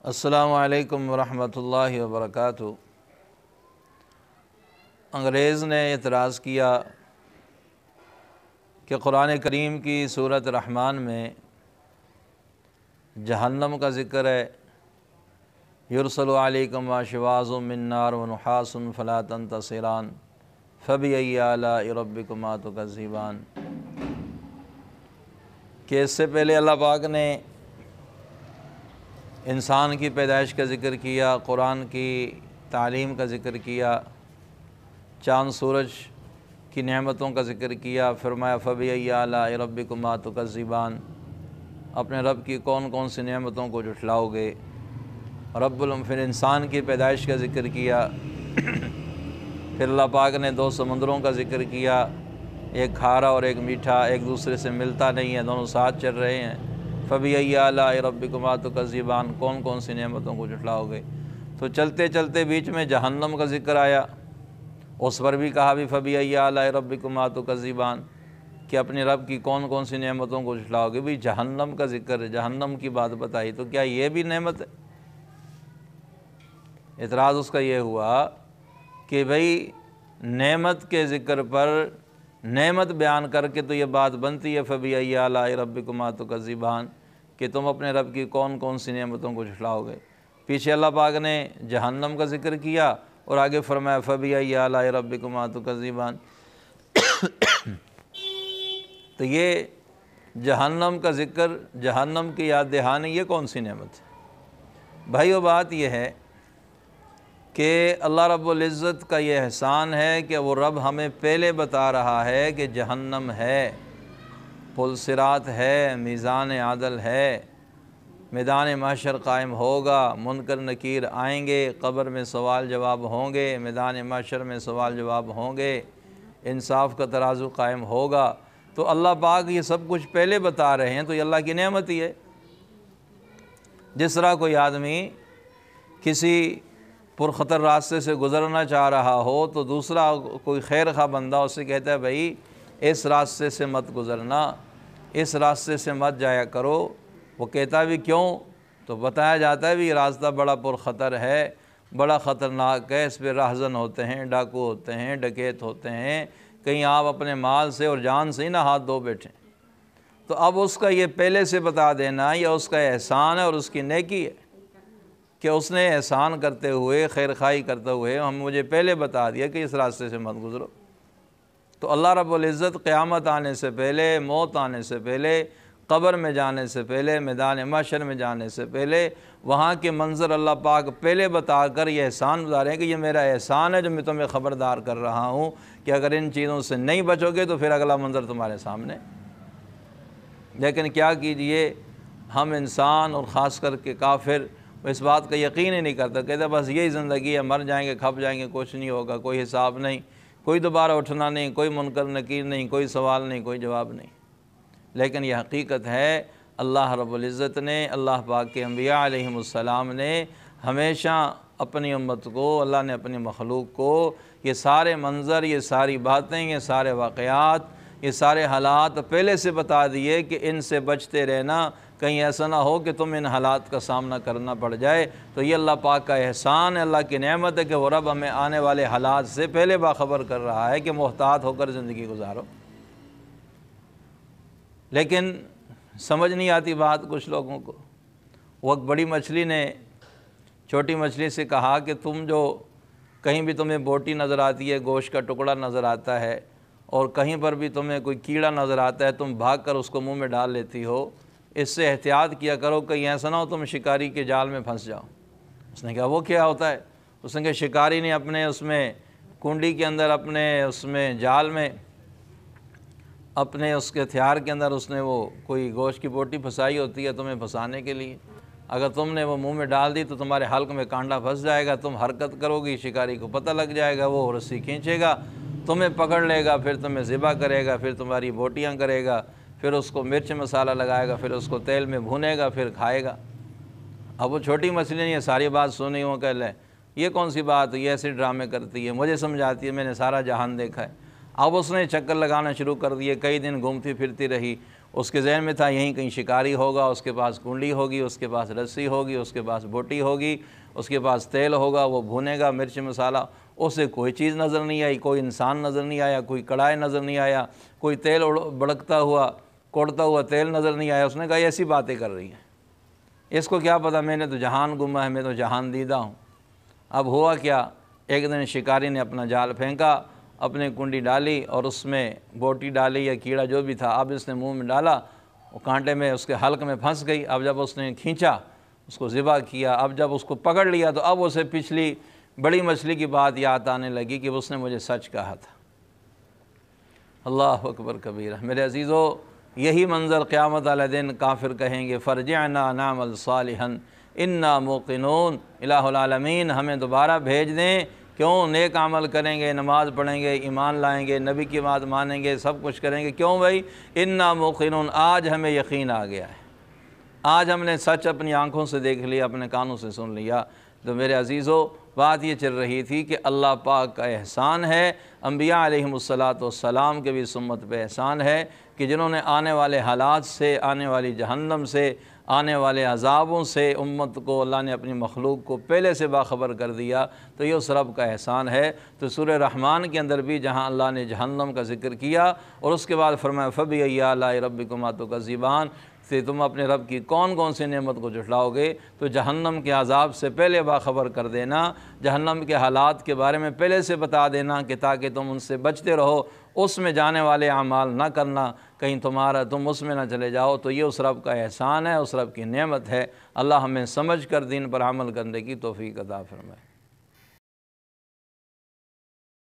السلام علیکم ورحمۃ اللہ وبرکاتہ۔ انگریز نے اعتراض کیا کہ قرآن کریم کی سورۃ رحمان میں جہنم کا ذکر ہے، یرسل علیکم شواظ من نار ونحاس فلا تنتصران فبأی آلاء ربکما تکذبان، کہ اس سے پہلے اللہ پاک نے انسان کی پیدائش کا ذکر کیا، قرآن کی تعلیم کا ذکر کیا، چاند سورج کی نعمتوں کا ذکر کیا، فرمایا فبأی آلاء ربکما تکذبان، اپنے رب کی کون کون سی نعمتوں کو جھٹلاؤ گے۔ پھر انسان کی پیدائش کا ذکر کیا، پھر اللہ پاک نے دو سمندروں کا ذکر کیا، ایک کھارا اور ایک میٹھا، ایک دوسرے سے ملتا نہیں ہے، دونوں ساتھ چل رہے ہیں۔ فبأی آلاء ربکما تکذبان، کون کون سی نعمتوں کو جھٹلاؤ گے۔ تو چلتے چلتے بیچ میں جہنم کا ذکر آیا، اس پر بھی کہا بھی فبأی آلاء ربکما تکذبان، کہ اپنے رب کی کون کون سی نعمتوں کو جھٹلاؤ گے۔ بھی جہنم کا ذکر ہے، جہنم کی بات بتائی، تو کیا یہ بھی نعمت ہے؟ اعتراض اس کا یہ ہوا کہ بھئی نعمت کے ذکر پر نعمت بیان کر کے تو یہ بات بنتی ہے فبأی آلاء ربکما تکذبان، کہ تم اپنے رب کی کون کون سی نعمتوں کو جھٹلاؤ گے۔ پیچھے اللہ پاک نے جہنم کا ذکر کیا اور آگے فرمایا فبأی آلاء ربکما تکذبان۔ تو یہ جہنم کا ذکر، جہنم کی یاد دہانی، یہ کون سی نعمت ہے؟ بھائیو، بات یہ ہے کہ اللہ رب العزت کا یہ احسان ہے کہ وہ رب ہمیں پہلے بتا رہا ہے کہ جہنم ہے، پل صراط ہے، میزان عدل ہے، میدان محشر قائم ہوگا، منکر نکیر آئیں گے، قبر میں سوال جواب ہوں گے، میدان محشر میں سوال جواب ہوں گے، انصاف کا ترازو قائم ہوگا۔ تو اللہ پاک یہ سب کچھ پہلے بتا رہے ہیں، تو یہ اللہ کی نعمت ہی ہے۔ جس طرح کوئی آدمی کسی پرخطر راستے سے گزرنا چاہ رہا ہو تو دوسرا کوئی خیر خواہ بندہ اسے کہتا ہے بھائی اس راستے سے مت گزرنا، اس راستے سے مت جایا کرو۔ وہ کہتا بھی کیوں؟ تو بتایا جاتا ہے بھی یہ راستہ بڑا پرخطر ہے، بڑا خطرناک ہے، اس پہ راہزن ہوتے ہیں، ڈاکو ہوتے ہیں، ڈکیت ہوتے ہیں، کہیں آپ اپنے مال سے اور جان سے ہی نہ ہاتھ دھو بیٹھیں۔ تو اب اس کا یہ پہلے سے بتا دینا یہ اس کا احسان ہے اور اس کی نیکی ہے کہ اس نے احسان کرتے ہوئے، خیر خواہی کرتے ہوئے مجھے پہلے بتا دیا کہ اس راستے سے مت گزرو۔ تو اللہ رب العزت قیامت آنے سے پہلے، موت آنے سے پہلے، قبر میں جانے سے پہلے، میدان محشر میں جانے سے پہلے وہاں کے منظر اللہ پاک پہلے بتا کر یہ احسان بتا رہے ہیں کہ یہ میرا احسان ہے جو میں تمہیں خبردار کر رہا ہوں کہ اگر ان چیزوں سے نہیں بچو گے تو پھر اگلا منظر تمہارے سامنے۔ لیکن کیا کیجئے، ہم انسان اور خاص کر کے کافر اس بات کا یقین ہی نہیں کرتا، کہتے بس یہی زندگی ہے، مر جائیں گے، کھپ جائیں گے، کچھ نہیں ہوگا، کوئی حساب نہیں، کوئی دوبارہ اٹھنا نہیں، کوئی منکر نکیر نہیں، کوئی سوال نہیں، کوئی جواب نہیں۔ لیکن یہ حقیقت ہے، اللہ رب العزت نے، اللہ پاک کے انبیاء علیہم السلام نے ہمیشہ اپنی امت کو، اللہ نے اپنی مخلوق کو یہ سارے منظر، یہ ساری باتیں، یہ سارے واقعات، یہ سارے حالات پہلے سے بتا دیے کہ ان سے بچتے رہنا، کہیں ایسا نہ ہو کہ تم ان حالات کا سامنا کرنا پڑ جائے۔ تو یہ اللہ پاک کا احسان ہے، اللہ کی نعمت ہے کہ وہ رب ہمیں آنے والے حالات سے پہلے باخبر کر رہا ہے کہ محتاط ہو کر زندگی گزارو۔ لیکن سمجھ نہیں آتی بات کچھ لوگوں کو۔ وہ ایک بڑی مچھلی نے چھوٹی مچھلی سے کہا کہ تم جو کہیں بھی تمہیں بوٹی نظر آتی ہے، گوشت کا ٹکڑا نظر آتا ہے، اور کہیں پر بھی تمہیں کوئی کیڑا نظر آتا ہے، تم بھاگ کر اس کو منہ میں ڈال لیتی ہو، اس سے احتیاط کیا کرو کہیں ایسا نہ ہو تم شکاری کے جال میں پھنس جاؤ۔ اس نے کہا وہ کیا ہوتا ہے؟ اس نے کہا شکاری نے اپنے اس میں کنڈی کے اندر، اپنے اس میں جال میں، اپنے اس کے ہتھیار کے اندر اس نے وہ کوئی گوشت کی بوٹی پھنسائی ہوتی ہے تمہیں پھنسانے کے لیے۔ اگر تم نے وہ منہ میں ڈال دی تو تمہارے حلق میں کانٹا پھنس جائے گا، تم حرکت کرو گی، شکاری کو پتہ لگ جائے گا، وہ رسی کھینچے گا، تمہیں پکڑ لے گا، پھر تمہیں ذبح کرے گا، پھر تمہاری بوٹیاں کرے گا، پھر اس کو مرچ مسالہ لگائے گا، پھر اس کو تیل میں بھونے گا، پھر کھائے گا۔ اب وہ چھوٹی مچھلی نے یہ ساری بات سنی، وہ کہ لے یہ کون سی بات، یہ ایسے ڈرامے کرتی ہے، مجھے سمجھاتی ہے، میں نے سارا جہان دیکھا ہے۔ اب اس نے چکر لگانا شروع کر دیے، کئی دن گھومتی پھرتی رہی، اس کے ذہن میں تھا یہیں کہیں شکاری ہوگا، اس کے پاس کنڈی ہوگی، اس کے پاس رسی ہوگی، اس کے پاس بوٹی ہوگی، اس کے پاس تیل ہوگا، وہ بھونے گا مرچ مسالہ۔ اسے کوئی چیز نظر نہیں آئی، کوئی انسان نظر نہیں آیا، کوئی کڑھائی نظر نہیں آیا، کوئی تیل بڑکتا ہوا کوڑتا ہوا تیل نظر نہیں آیا۔ اس نے کہا یہ ایسی باتیں کر رہی ہیں، اس کو کیا پتہ، میں نے تو جہان گھوما ہے، میں تو جہان دیدہ ہوں۔ اب ہوا کیا، ایک دن شکاری نے اپنا جال پھینکا، اپنے کنڈی ڈالی اور اس میں بوٹی ڈالی یا کیڑا جو بھی تھا، اب اس نے منہ میں ڈالا، وہ کانٹے میں اس کے حلق میں پھنس گئی۔ اب جب اس نے کھینچا، اس کو ذبح کیا، اب جب اس کو پکڑ لیا تو اب اسے پچھلی بڑی مچھلی کی بات یاد آنے لگی کہ اس نے مجھے سچ کہا تھا۔ اللہ اکبر کبیرہ۔ میرے عزیزو، یہی منظر قیامت والے دن کافر کہیں گے فرجعنا نعمل صالحا انا موقنون، الہ العالمین ہمیں دوبارہ بھیج دیں، کیوں؟ نیک عمل کریں گے، نماز پڑھیں گے، ایمان لائیں گے، نبی کی بات مانیں گے، سب کچھ کریں گے۔ کیوں بھائی؟ انا موقنون، آج ہمیں یقین آ گیا ہے، آج ہم نے سچ اپنی آنکھوں سے دیکھ لیا، اپنے کانوں سے سن لیا۔ تو میرے عزیزو، بات یہ چل رہی تھی کہ اللہ پاک کا احسان ہے، انبیاء علیہم السلام کے بھی اس امت پہ احسان ہے کہ جنہوں نے آنے والے حالات سے، آنے والی جہنم سے، آنے والے عذابوں سے امت کو، اللہ نے اپنی مخلوق کو پہلے سے باخبر کر دیا، تو یہ اس رب کا احسان ہے۔ تو سورہ رحمان کے اندر بھی جہاں اللہ نے جہنم کا ذکر کیا اور اس کے بعد فرمایا فَبِأَيِّ آلَاءِ رَبِّكُمَا تُكَذِّبَانِ، کہ تم اپنے رب کی کون کون سی نعمت کو جھٹلاؤ گے، تو جہنم کے عذاب سے پہلے باخبر کر دینا، جہنم کے حالات کے بارے میں پہلے سے بتا دینا کہ تاکہ تم ان سے بچتے رہو، اس میں جانے والے اعمال نہ کرنا، کہیں تم اس میں نہ چلے جاؤ۔ تو یہ اس رب کا احسان ہے، اس رب کی نعمت ہے۔ اللہ ہمیں سمجھ کر دین پر عمل کرنے کی توفیق عطا فرمائے۔